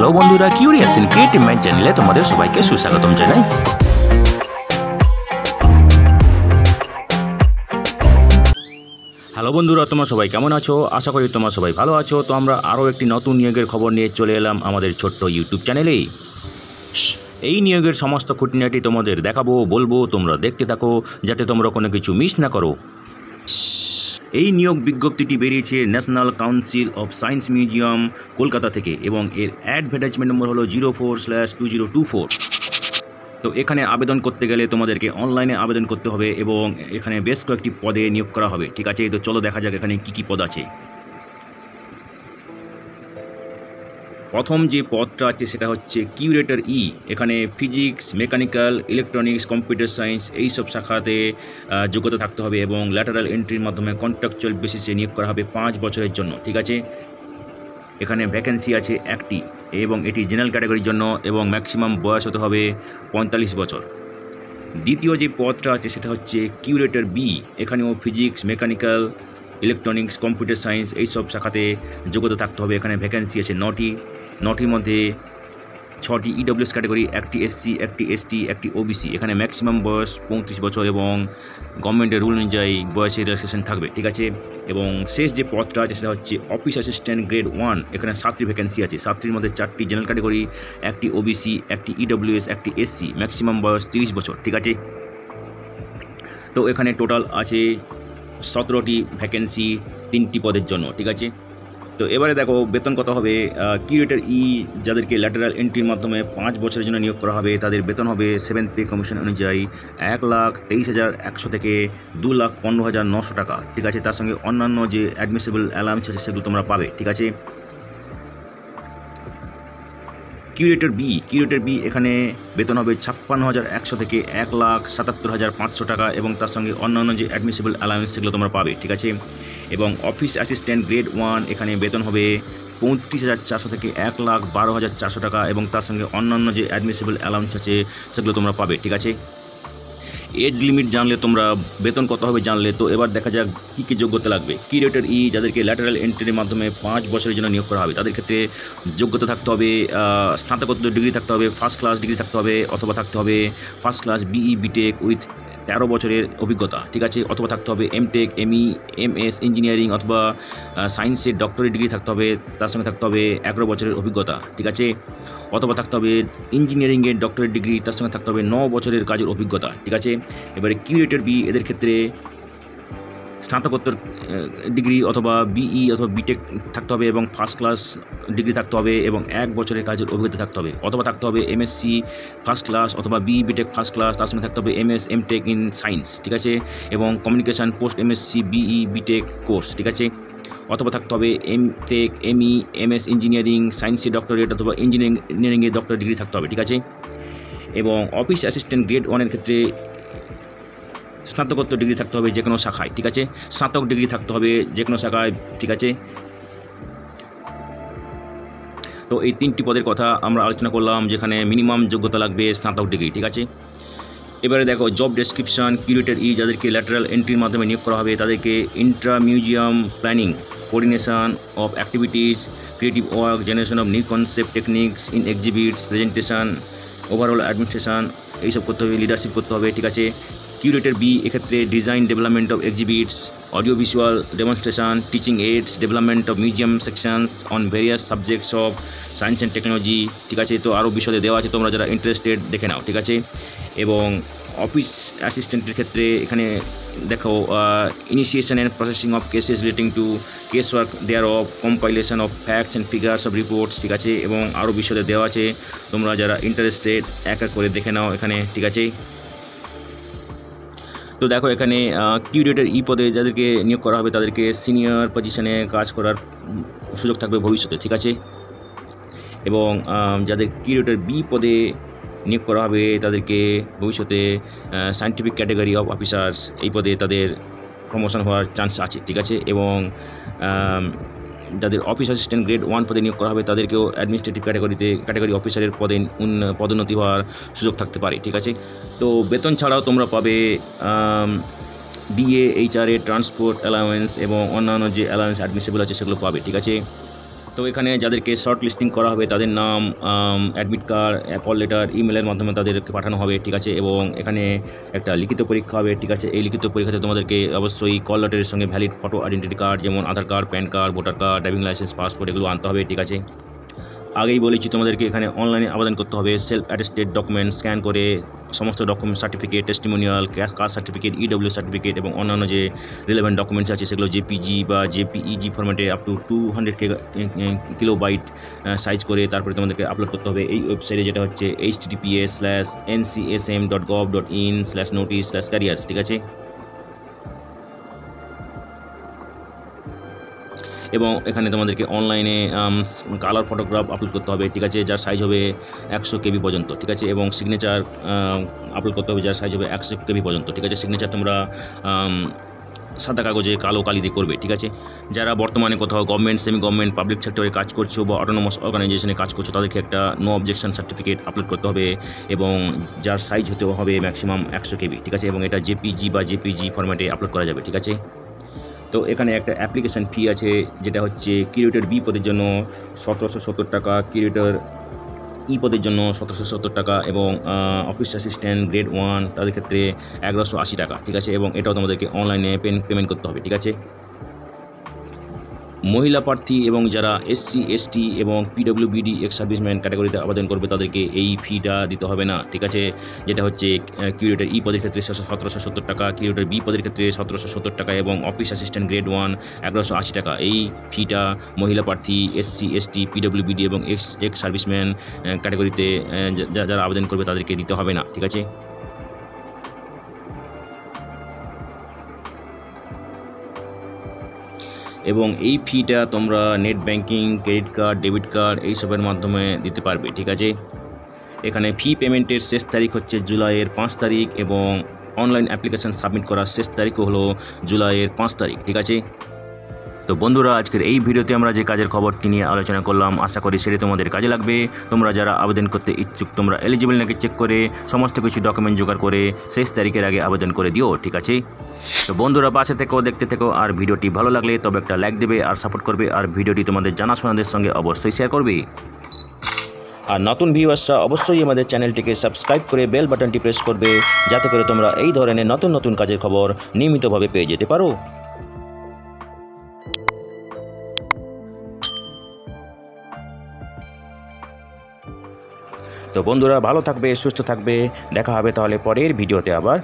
Hello বন্ধুরা, curious in creative mind চ্যানেলে তোমাদের সবাইকে সুস্বাগতম জানাই। হ্যালো বন্ধুরা, তোমরা সবাই কেমন আছো? আশা করি তোমরা সবাই ভালো আছো। তো আমরা আরও একটি নতুন নিয়োগের খবর নিয়ে চলে এলাম আমাদের ছোট্ট ইউটিউব চ্যানেলে। এই নিয়োগের সমস্ত খুঁটিনাটি তোমাদের দেখাবো, বলবো, তোমরা দেখতে থাকো যাতে তোমরা কোনো কিছু মিস না করো। এই নিয়োগ বিজ্ঞপ্তিটি বেরিয়েছে national council of science museum Kolkata থেকে এবং এর অ্যাডভার্টাইজমেন্ট নম্বর হলো 04/2024। তো এখানে আবেদন করতে গেলে তোমাদেরকে অনলাইনে আবেদন করতে হবে এবং এখানে বেশ কয়েকটি পদে নিয়োগ করা হবে। ঠিক আছে, তো চলো দেখা যাক এখানে কী কী পদ আছে। প্রথম যে পদটা আছে সেটা হচ্ছে কিউরেটর ই। এখানে physics, mechanical, electronics, computer science এই সব শাখাতে যোগ্যতা থাকতে হবে এবং ল্যাটারাল এন্ট্রির মাধ্যমে কন্ট্রাকচুয়াল বেসিসে নিয়োগ করা হবে 5 বছরের জন্য। ঠিক আছে, এখানে ভ্যাকেন্সি আছে একটি এবং এটি জেনারেল ক্যাটাগরির জন্য এবং ম্যাক্সিমাম বয়স হতে হবে 45 বছর। দ্বিতীয় যে পদটা আছে সেটা হচ্ছে কিউরেটর বি। এখানেও physics, mechanical, electronics, computer science এই সব শাখাতে যোগ্যতা থাকতে হবে। এখানে ভ্যাকেন্সি আছে 9টির মধ্যে 6টি ইডব্লিউএস ক্যাটাগরি, একটি এসসি, একটি এসটি, একটি ওবিসি। এখানে ম্যাক্সিমাম বয়স 35 বছর এবং গভর্নমেন্টের রুল অনুযায়ী বয়সে রিল্যাক্সেশন থাকবে। ঠিক আছে, এবং শেষ যে পদটা আছে সেটা হচ্ছে অফিস অ্যাসিস্ট্যান্ট গ্রেড 1। এখানে 7টি ভ্যাকেন্সি আছে। 7টির মধ্যে 4টি জেনারেল ক্যাটাগরি, একটি ওবিসি, একটি ইডব্লিউএস, একটি এসসি। ম্যাক্সিমাম বয়স 30 বছর। ঠিক আছে, তো এখানে টোটাল আছে 17টি ভ্যাকেন্সি 3টি পদের জন্য। ঠিক আছে, তো এবারে দেখো বেতন কত হবে। কিউরেটর ই যাদেরকে ল্যাটারাল এন্ট্রির মাধ্যমে 5 বছরের জন্য নিয়োগ করা হবে তাদের বেতন হবে 7th পে কমিশন অনুযায়ী 1,23,100 থেকে 2,15,900 টাকা। ঠিক আছে, তার সঙ্গে অন্যান্য যে অ্যাডমিসেবল অ্যালাউন্স আছে সেগুলো তোমরা পাবে। ঠিক আছে, কিউরেটর বি এখানে বেতন হবে 56,100 থেকে 1,77,500 টাকা এবং তার সঙ্গে অন্যান্য যে অ্যাডমিসেবল অ্যালাউন্স সেগুলো তোমরা পাবে। ঠিক আছে, এবং অফিস অ্যাসিস্ট্যান্ট গ্রেড 1 এখানে বেতন হবে 35,400 থেকে 1,12,400 টাকা এবং তার সঙ্গে অন্যান্য যে অ্যাডমিসেবল অ্যালাউন্স আছে সেগুলো তোমরা পাবে। ঠিক আছে, এজ লিমিট জানলে তোমরা বেতন কত হবে জানলে। তো এবার দেখা যাক কী কী যোগ্যতা লাগবে। কিউরেটর ই যাদেরকে ল্যাটারাল এন্ট্রির মাধ্যমে 5 বছরের জন্য নিয়োগ করা হবে তাদের ক্ষেত্রে যোগ্যতা থাকতে হবে স্নাতকোত্তর ডিগ্রি থাকতে হবে, ফার্স্ট ক্লাস ডিগ্রি থাকতে হবে, অথবা থাকতে হবে first class BE BTech with 13 বছরের অভিজ্ঞতা। ঠিক আছে, অথবা থাকতে হবে এমটেক, এমই, এমএস ইঞ্জিনিয়ারিং অথবা সায়েন্সের ডক্টরেট ডিগ্রি থাকতে হবে, তার সঙ্গে থাকতে হবে 11 বছরের অভিজ্ঞতা। ঠিক আছে, অথবা থাকতে হবে ইঞ্জিনিয়ারিংয়ের ডক্টরেট ডিগ্রি, তার সঙ্গে থাকতে হবে 9 বছরের কাজের অভিজ্ঞতা। ঠিক আছে, এবারে কিউরেটর বি এদের ক্ষেত্রে স্নাতকোত্তর ডিগ্রি অথবা বিই অথবা বিটেক থাকতে হবে এবং ফার্স্ট ক্লাস ডিগ্রি থাকতে হবে এবং 1 বছরের কাজের অভিজ্ঞতা থাকতে হবে, অথবা থাকতে হবে এমএসসি ফার্স্ট ক্লাস অথবা বিই বিটেক ফার্স্ট ক্লাস, তার সঙ্গে থাকতে হবে এমএস এমটেক ইন সায়েন্স। ঠিক আছে, এবং communication post MSc BE BTech course. ঠিক আছে, অথবা থাকতে হবে এমটেক, এমই, এমএস ইঞ্জিনিয়ারিং, সায়েন্সে ডক্টরেট অথবা ইঞ্জিনিয়ারিংয়ে ডক্টরেট ডিগ্রি থাকতে হবে। ঠিক আছে, এবং অফিস অ্যাসিস্ট্যান্ট গ্রেড 1-এর ক্ষেত্রে স্নাতকোত্তর ডিগ্রি থাকতে হবে যে কোনো শাখায়। ঠিক আছে, স্নাতক ডিগ্রি থাকতে হবে যে কোনো শাখায়। ঠিক আছে, তো এই 3টি পদের কথা আমরা আলোচনা করলাম যেখানে মিনিমাম যোগ্যতা লাগবে স্নাতক ডিগ্রি। ঠিক আছে, এবারে দেখো জব ডেসক্রিপশন। কিউরেটর ই যাদেরকে ল্যাটারাল এন্ট্রির মাধ্যমে নিয়োগ করা হবে তাদেরকে Intra museum planning, coordination of activities, creative work, generation of new concept, techniques in exhibits, presentation, overall administration এইসব করতে হবে, লিডারশিপ করতে হবে। ঠিক আছে, কিউরেটর বি এক্ষেত্রে design development of exhibits, audio visual demonstration, teaching AIDS, development of museum sections on various subjects of science and technology. ঠিক আছে, তো আরও বিষয়ে দেওয়া আছে, তোমরা যারা ইন্টারেস্টেড দেখে নাও। ঠিক আছে, এবং অফিস অ্যাসিস্ট্যান্টের ক্ষেত্রে এখানে দেখো initiation and processing of cases relating to case work thereof, compilation of facts and figures of reports. ঠিক আছে, এবং আরও বিষয়ে দেওয়া আছে, তোমরা যারা ইন্টারেস্টেড এক এক করে দেখে নাও এখানে। ঠিক আছে, তো দেখো এখানে কিউরেটর ই পদে যাদেরকে নিয়োগ করা হবে তাদেরকে সিনিয়র পজিশনে কাজ করার সুযোগ থাকবে ভবিষ্যতে। ঠিক আছে, এবং যাদের কিউরেটর বি পদে নিয়োগ করা হবে তাদেরকে ভবিষ্যতে সায়েন্টিফিক ক্যাটাগরি অফ অফিসার্স এই পদে তাদের প্রমোশন হওয়ার চান্স আছে। ঠিক আছে, এবং যাদের অফিস অ্যাসিস্ট্যান্ট গ্রেড 1 পদে নিয়োগ করা হবে তাদেরকেও অ্যাডমিনিস্ট্রেটিভ ক্যাটাগরি অফিসারের পদে পদোন্নতি হওয়ার সুযোগ থাকতে পারে। ঠিক আছে, তো বেতন ছাড়াও তোমরা পাবে ডিএ, এইচআরএ, ট্রান্সপোর্ট অ্যালাউয়েন্স এবং অন্যান্য যে অ্যালাউয়েন্স অ্যাডমিসেবল আছে সেগুলো পাবে। ঠিক আছে, তো এখানে যাদেরকে শর্ট লিস্টিং করা হবে তাদের নাম, অ্যাডমিট কার্ড, কল লেটার, ইমেলের মাধ্যমে তাদেরকে পাঠানো হবে, ঠিক আছে। এবং এখানে একটা লিখিত পরীক্ষা হবে, ঠিক আছে। এই লিখিত পরীক্ষাতে তোমাদেরকে অবশ্যই কল লেটারের সঙ্গে ভ্যালিড ফটো আইডেন্টিটি কার্ড যেমন Aadhaar card, PAN card, voter card, driving licence, passport এগুলো আনতে হবে, ঠিক আছে। আগেই বলেছি তোমাদেরকে এখানে অনলাইনে আবেদন করতে হবে। সেলফ অ্যাটেস্টেড ডকুমেন্ট স্ক্যান করে সমস্ত document, certificate, testimonial, caste certificate, EW certificate এবং অন্যান্য যে রিলেভেন্ট ডকুমেন্টস আছে সেগুলো জেপিজি বা জেপিইজি ফরম্যাটে আপ টু 200 কিলোবাইট সাইজ করে তারপরে তোমাদেরকে আপলোড করতে হবে এই ওয়েবসাইটে, যেটা হচ্ছে https:/ncsm.gov.in/notice/careers, ঠিক আছে। এবং এখানে তোমাদেরকে অনলাইনে কালার ফটোগ্রাফ আপলোড করতে হবে, ঠিক আছে, যার সাইজ হবে 100 KB পর্যন্ত, ঠিক আছে। এবং সিগনেচার আপলোড করতে হবে যার সাইজ হবে 100 KB পর্যন্ত, ঠিক আছে। সিগনেচার তোমরা সাদা কাগজে কালো কালি দিয়ে করবে, ঠিক আছে। যারা বর্তমানে কোথাও গভর্নমেন্ট, সেমি গভর্নমেন্ট, পাবলিক সেক্টরে কাজ করছো বা অটোনোমাস অর্গানাইজেশনে কাজ করছো তাদেরকে একটা নো অবজেকশন সার্টিফিকেট আপলোড করতে হবে এবং যার সাইজ হতে হবে ম্যাক্সিমাম 100 KB, ঠিক আছে। এবং এটা জেপিজি বা জেপিজি ফরম্যাটে আপলোড করা যাবে, ঠিক আছে। তো এখানে একটা অ্যাপ্লিকেশান ফি আছে, যেটা হচ্ছে কিউরেটর বি পদের জন্য 1770 টাকা, কিউরেটর ই পদের জন্য 1770 টাকা এবং অফিস অ্যাসিস্ট্যান্ট গ্রেড 1 তাদের ক্ষেত্রে 1180 টাকা, ঠিক আছে। এবং এটাও তোমাদেরকে অনলাইনে পেমেন্ট করতে হবে, ঠিক আছে। মহিলা প্রার্থী এবং যারা SC ST এবং PWBD এক্স সার্ভিসম্যান ক্যাটাগরিতে আবেদন করবে তাদেরকে এই ফিটা দিতে হবে না, ঠিক আছে। যেটা হচ্ছে কিউরেটর ই পদের ক্ষেত্রে 1770 টাকা, কিউরেটর বি পদের ক্ষেত্রে 1770 টাকা এবং অফিস অ্যাসিস্ট্যান্ট গ্রেড 1 1180 টাকা। এই ফিটা মহিলা প্রার্থী, SC ST PWBD এবং এক্স সার্ভিসম্যান ক্যাটাগরিতে যারা আবেদন করবে তাদেরকে দিতে হবে না, ঠিক আছে। এবং এই ফিটা তোমরা net banking, credit card, debit card এইসবের মাধ্যমে দিতে পারবে, ঠিক আছে। এখানে ফি পেমেন্টের শেষ তারিখ হচ্ছে জুলাইয়ের 5 তারিখ এবং অনলাইন অ্যাপ্লিকেশান সাবমিট করার শেষ তারিখও হলো জুলাইয়ের 5 তারিখ, ঠিক আছে। তো বন্ধুরা, আজকের এই ভিডিওতে আমরা যে কাজের খবরটি নিয়ে আলোচনা করলাম আশা করি সেটি তোমাদের কাজে লাগবে। তোমরা যারা আবেদন করতে ইচ্ছুক তোমরা এলিজিবল নাকি চেক করে সমস্ত কিছু ডকুমেন্ট জোগাড় করে শেষ তারিখের আগে আবেদন করে দিও, ঠিক আছে। তো বন্ধুরা, পাশে থেকেও দেখতে থেকো আর ভিডিওটি ভালো লাগলে তবে একটা লাইক দেবে আর সাপোর্ট করবে আর ভিডিওটি তোমাদের জানাশোনাদের সঙ্গে অবশ্যই শেয়ার করবে। আর নতুন ভিউয়ার্সরা অবশ্যই আমাদের চ্যানেলটিকে সাবস্ক্রাইব করে বেল বাটনটি প্রেস করবে যাতে করে তোমরা এই ধরনের নতুন নতুন কাজের খবর নিয়মিতভাবে পেয়ে যেতে পারো। তো বন্ধুরা, ভালো থাকবে, সুস্থ থাকবে, দেখা হবে তাহলে পরের ভিডিওতে আবার।